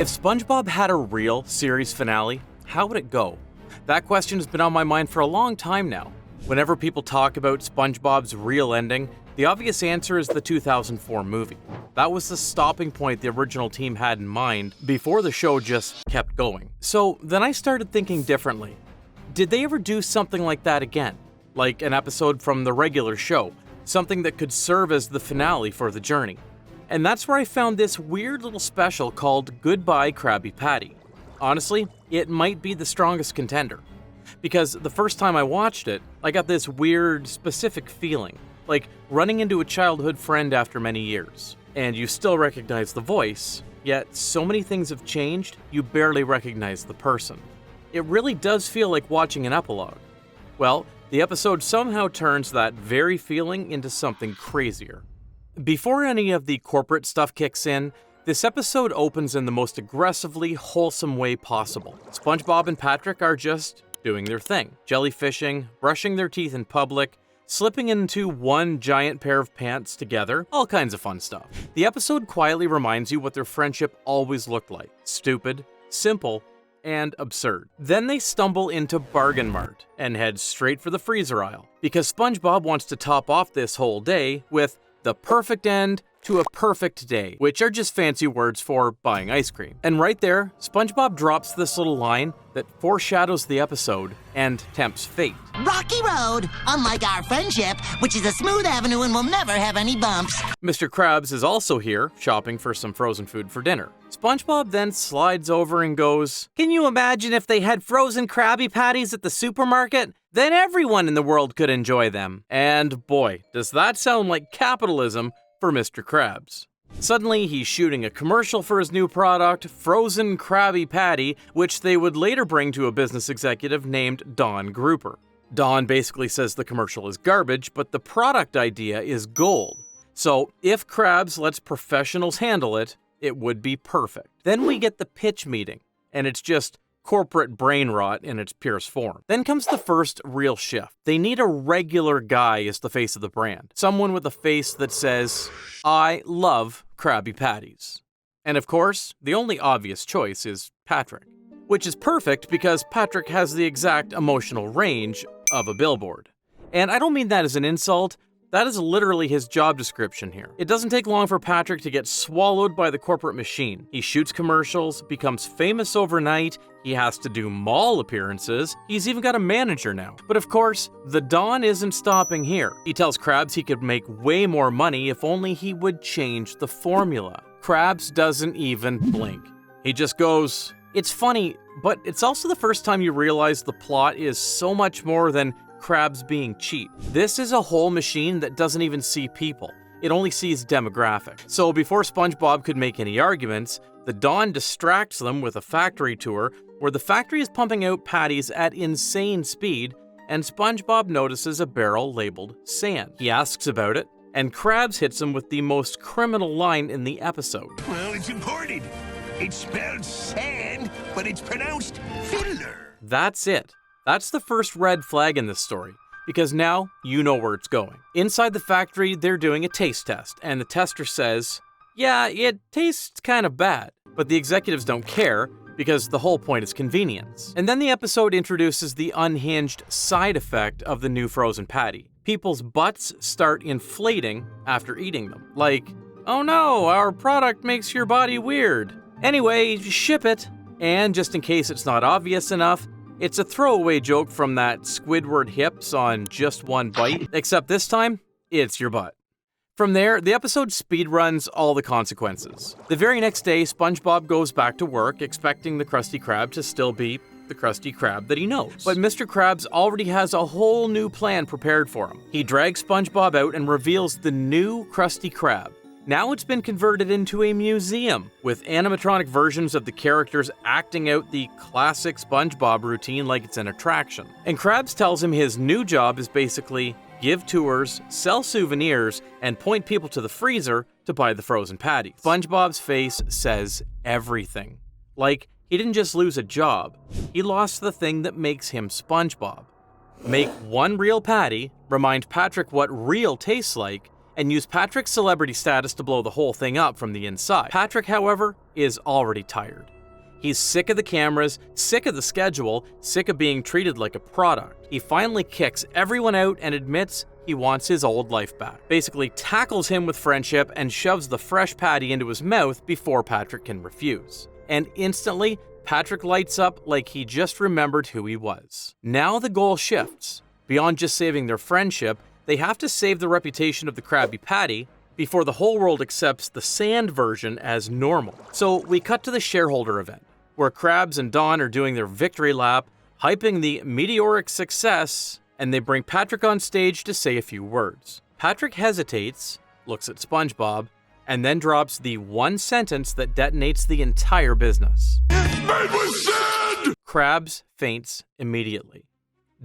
If SpongeBob had a real series finale, how would it go? That question has been on my mind for a long time now. Whenever people talk about SpongeBob's real ending, the obvious answer is the 2004 movie. That was the stopping point the original team had in mind before the show just kept going. So then I started thinking differently. Did they ever do something like that again? Like an episode from the regular show, something that could serve as the finale for the journey. And that's where I found this weird little special called Goodbye Krabby Patty. Honestly, it might be the strongest contender. Because the first time I watched it, I got this weird, specific feeling, like running into a childhood friend after many years. And you still recognize the voice, yet so many things have changed, you barely recognize the person. It really does feel like watching an epilogue. Well, the episode somehow turns that very feeling into something crazier. Before any of the corporate stuff kicks in, this episode opens in the most aggressively wholesome way possible. SpongeBob and Patrick are just doing their thing, jellyfishing, brushing their teeth in public, slipping into one giant pair of pants together, all kinds of fun stuff. The episode quietly reminds you what their friendship always looked like: stupid, simple, and absurd. Then they stumble into Bargain Mart and head straight for the freezer aisle, because SpongeBob wants to top off this whole day with the perfect end to a perfect day, which are just fancy words for buying ice cream. And right there, SpongeBob drops this little line that foreshadows the episode and tempts fate. Rocky road, unlike our friendship, which is a smooth avenue and will never have any bumps. Mr. Krabs is also here, shopping for some frozen food for dinner. SpongeBob then slides over and goes, "Can you imagine if they had frozen Krabby Patties at the supermarket? Then everyone in the world could enjoy them." And boy, does that sound like capitalism for Mr. Krabs. Suddenly, he's shooting a commercial for his new product, Frozen Krabby Patty, which they would later bring to a business executive named Don Grouper. Don basically says the commercial is garbage, but the product idea is gold. So if Krabs lets professionals handle it, it would be perfect. Then we get the pitch meeting, and it's just corporate brain rot in its purest form. Then comes the first real shift. They need a regular guy as the face of the brand. Someone with a face that says, "I love Krabby Patties." And of course, the only obvious choice is Patrick. Which is perfect because Patrick has the exact emotional range of a billboard. And I don't mean that as an insult. That is literally his job description here. It doesn't take long for Patrick to get swallowed by the corporate machine. He shoots commercials, becomes famous overnight, he has to do mall appearances, he's even got a manager now. But of course, the Don isn't stopping here. He tells Krabs he could make way more money if only he would change the formula. Krabs doesn't even blink. He just goes, "It's funny, but it's also the first time you realize the plot is so much more than Krabs being cheap. This is a whole machine that doesn't even see people. It only sees demographics." So before SpongeBob could make any arguments, the Don distracts them with a factory tour where the factory is pumping out patties at insane speed, and SpongeBob notices a barrel labeled sand. He asks about it, and Krabs hits him with the most criminal line in the episode. "Well, it's imported. It's spelled sand, but it's pronounced fiddler." That's it. That's the first red flag in this story, because now you know where it's going. Inside the factory, they're doing a taste test, and the tester says, "Yeah, it tastes kind of bad." But the executives don't care, because the whole point is convenience. And then the episode introduces the unhinged side effect of the new frozen patty. People's butts start inflating after eating them. Like, "Oh no, our product makes your body weird. Anyway, ship it." And just in case it's not obvious enough, it's a throwaway joke from that Squidward hips on Just One Bite, except this time, it's your butt. From there, the episode speedruns all the consequences. The very next day, SpongeBob goes back to work, expecting the Krusty Krab to still be the Krusty Krab that he knows. But Mr. Krabs already has a whole new plan prepared for him. He drags SpongeBob out and reveals the new Krusty Krab. Now it's been converted into a museum, with animatronic versions of the characters acting out the classic SpongeBob routine like it's an attraction. And Krabs tells him his new job is basically give tours, sell souvenirs, and point people to the freezer to buy the frozen patties. SpongeBob's face says everything. Like, he didn't just lose a job, he lost the thing that makes him SpongeBob. Make one real patty, remind Patrick what real tastes like, and use Patrick's celebrity status to blow the whole thing up from the inside. Patrick, however, is already tired. He's sick of the cameras, sick of the schedule, sick of being treated like a product. He finally kicks everyone out and admits he wants his old life back. Basically tackles him with friendship and shoves the fresh patty into his mouth before Patrick can refuse. And instantly, Patrick lights up like he just remembered who he was. Now the goal shifts. Beyond just saving their friendship, they have to save the reputation of the Krabby Patty before the whole world accepts the sand version as normal. So we cut to the shareholder event, where Krabs and Don are doing their victory lap, hyping the meteoric success, and they bring Patrick on stage to say a few words. Patrick hesitates, looks at SpongeBob, and then drops the one sentence that detonates the entire business. It's made with sand! Krabs faints immediately.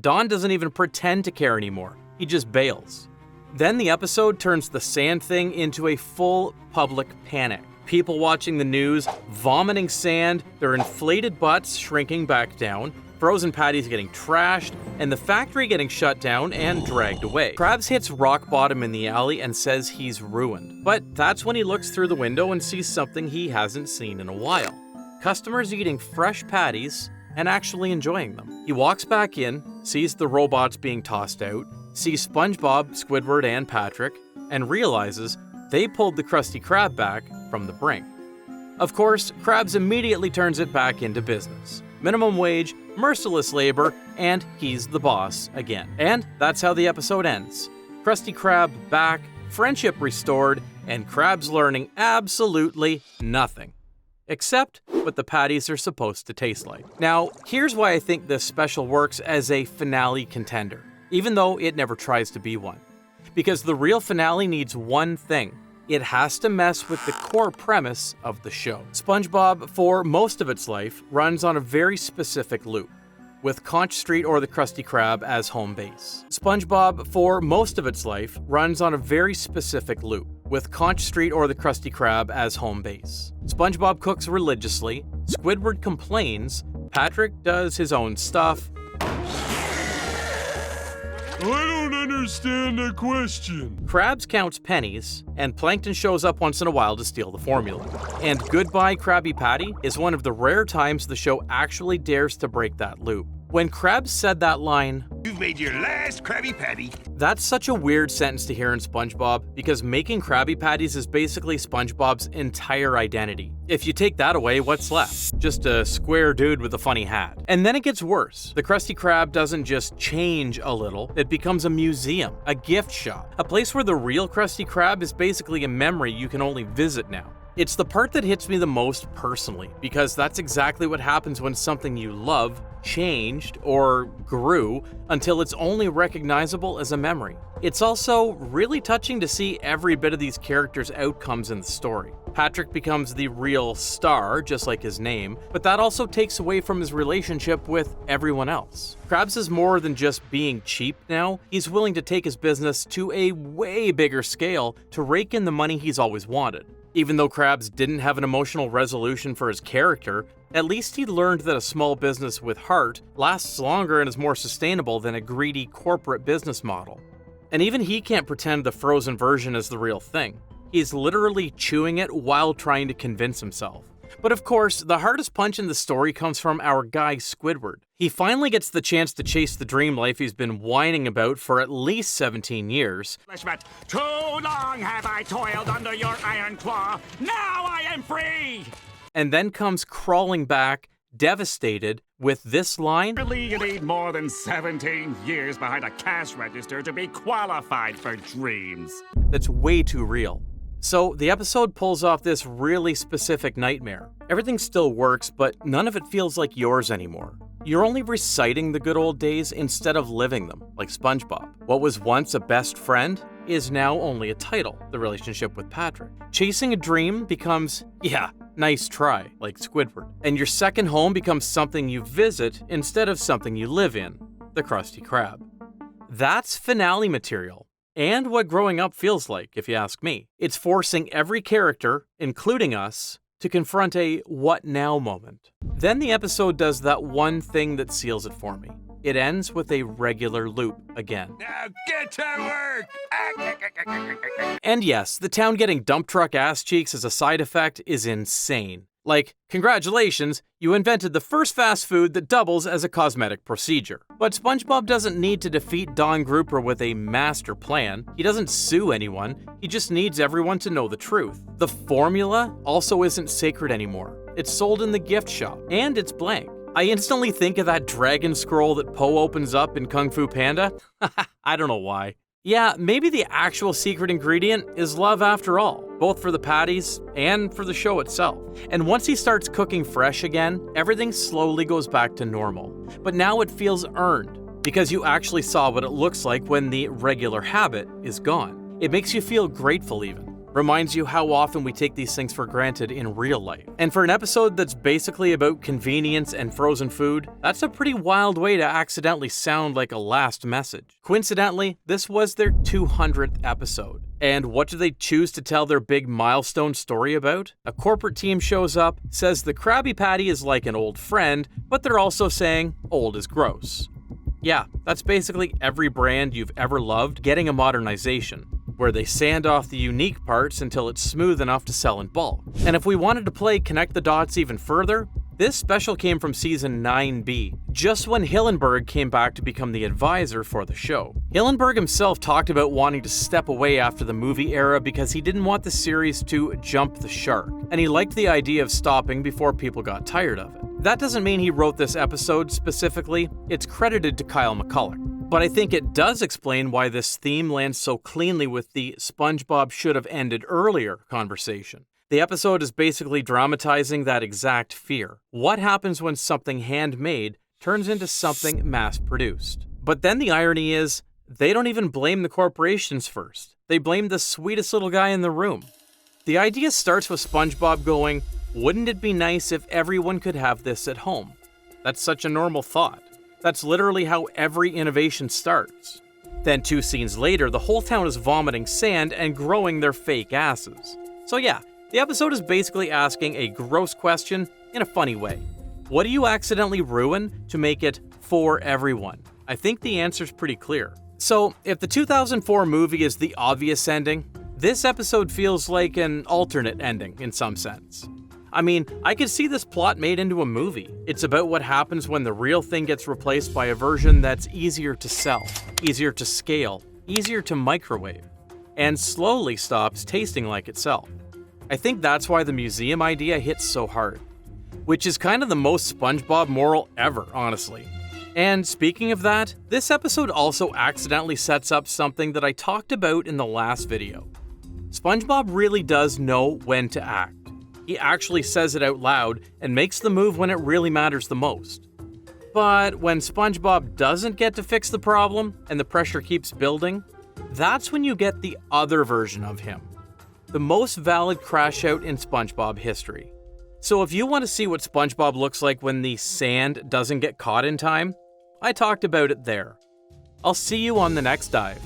Don doesn't even pretend to care anymore. He just bails. Then the episode turns the sand thing into a full public panic. People watching the news, vomiting sand, their inflated butts shrinking back down, frozen patties getting trashed, and the factory getting shut down and dragged away. Krabs hits rock bottom in the alley and says he's ruined. But that's when he looks through the window and sees something he hasn't seen in a while. Customers eating fresh patties and actually enjoying them. He walks back in, sees the robots being tossed out, sees SpongeBob, Squidward, and Patrick, and realizes they pulled the Krusty Krab back from the brink. Of course, Krabs immediately turns it back into business. Minimum wage, merciless labor, and he's the boss again. And that's how the episode ends. Krusty Krab back, friendship restored, and Krabs learning absolutely nothing. Except what the patties are supposed to taste like. Now, here's why I think this special works as a finale contender, even though it never tries to be one. Because the real finale needs one thing. It has to mess with the core premise of the show. SpongeBob, for most of its life, runs on a very specific loop, with Conch Street or the Krusty Krab as home base. SpongeBob, for most of its life, runs on a very specific loop, with Conch Street or the Krusty Krab as home base. SpongeBob cooks religiously, Squidward complains, Patrick does his own stuff. I don't understand the question. Krabs counts pennies, and Plankton shows up once in a while to steal the formula. And Goodbye Krabby Patty is one of the rare times the show actually dares to break that loop. When Krabs said that line, You've made your last Krabby Patty. that's such a weird sentence to hear in SpongeBob because making Krabby Patties is basically SpongeBob's entire identity. If you take that away, what's left? Just a square dude with a funny hat. And then it gets worse. The Krusty Krab doesn't just change a little, it becomes a museum, a gift shop, a place where the real Krusty Krab is basically a memory you can only visit now. It's the part that hits me the most personally, because that's exactly what happens when something you love changed or grew until it's only recognizable as a memory. It's also really touching to see every bit of these characters' outcomes in the story. Patrick becomes the real star, just like his name, but that also takes away from his relationship with everyone else. Krabs is more than just being cheap now. He's willing to take his business to a way bigger scale to rake in the money he's always wanted. Even though Krabs didn't have an emotional resolution for his character, at least he learned that a small business with heart lasts longer and is more sustainable than a greedy corporate business model. And even he can't pretend the frozen version is the real thing. He's literally chewing it while trying to convince himself. But of course, the hardest punch in the story comes from our guy Squidward. He finally gets the chance to chase the dream life he's been whining about for at least 17 years. Too long have I toiled under your iron claw. Now I am free! And then comes crawling back, devastated, with this line, Really, you need more than 17 years behind a cash register to be qualified for dreams. that's way too real. So the episode pulls off this really specific nightmare. Everything still works, but none of it feels like yours anymore. You're only reciting the good old days instead of living them, like SpongeBob. What was once a best friend is now only a title, the relationship with Patrick. Chasing a dream becomes, yeah, nice try, like Squidward. And your second home becomes something you visit instead of something you live in, the Krusty Krab. That's finale material. And what growing up feels like, if you ask me. It's forcing every character, including us, to confront a what now moment. Then the episode does that one thing that seals it for me. it ends with a regular loop again. Now get to work! And yes, the town getting dump truck ass cheeks as a side effect is insane. Like, congratulations, you invented the first fast food that doubles as a cosmetic procedure. But SpongeBob doesn't need to defeat Don Grouper with a master plan. He doesn't sue anyone, he just needs everyone to know the truth. The formula also isn't sacred anymore. It's sold in the gift shop, and it's blank. I instantly think of that dragon scroll that Po opens up in Kung Fu Panda. I don't know why. Yeah, maybe the actual secret ingredient is love after all, both for the patties and for the show itself. And once he starts cooking fresh again, everything slowly goes back to normal. But now it feels earned, because you actually saw what it looks like when the regular habit is gone. It makes you feel grateful even. Reminds you how often we take these things for granted in real life. And for an episode that's basically about convenience and frozen food, that's a pretty wild way to accidentally sound like a last message. Coincidentally, this was their 200th episode. And what do they choose to tell their big milestone story about? A corporate team shows up, says the Krabby Patty is like an old friend, but they're also saying old is gross. Yeah, that's basically every brand you've ever loved getting a modernization, where they sand off the unique parts until it's smooth enough to sell in bulk. And if we wanted to play Connect the Dots even further, this special came from season 9B, just when Hillenburg came back to become the advisor for the show. Hillenburg himself talked about wanting to step away after the movie era because he didn't want the series to jump the shark, and he liked the idea of stopping before people got tired of it. That doesn't mean he wrote this episode specifically, it's credited to Kyle McCulloch. But I think it does explain why this theme lands so cleanly with the SpongeBob should have ended earlier conversation. The episode is basically dramatizing that exact fear. What happens when something handmade turns into something mass-produced? But then the irony is, they don't even blame the corporations first. They blame the sweetest little guy in the room. The idea starts with SpongeBob going, "Wouldn't it be nice if everyone could have this at home?" That's such a normal thought. That's literally how every innovation starts. Then 2 scenes later, the whole town is vomiting sand and growing their fake asses. So yeah, the episode is basically asking a gross question in a funny way. What do you accidentally ruin to make it for everyone? I think the answer's pretty clear. So, if the 2004 movie is the obvious ending, this episode feels like an alternate ending in some sense. I mean, I could see this plot made into a movie. It's about what happens when the real thing gets replaced by a version that's easier to sell, easier to scale, easier to microwave, and slowly stops tasting like itself. I think that's why the museum idea hits so hard, which is kind of the most SpongeBob moral ever, honestly. And speaking of that, this episode also accidentally sets up something that I talked about in the last video. SpongeBob really does know when to act. He actually says it out loud and makes the move when it really matters the most. But when SpongeBob doesn't get to fix the problem and the pressure keeps building, that's when you get the other version of him. The most valid crash out in SpongeBob history. So if you want to see what SpongeBob looks like when the sand doesn't get caught in time, I talked about it there. I'll see you on the next dive.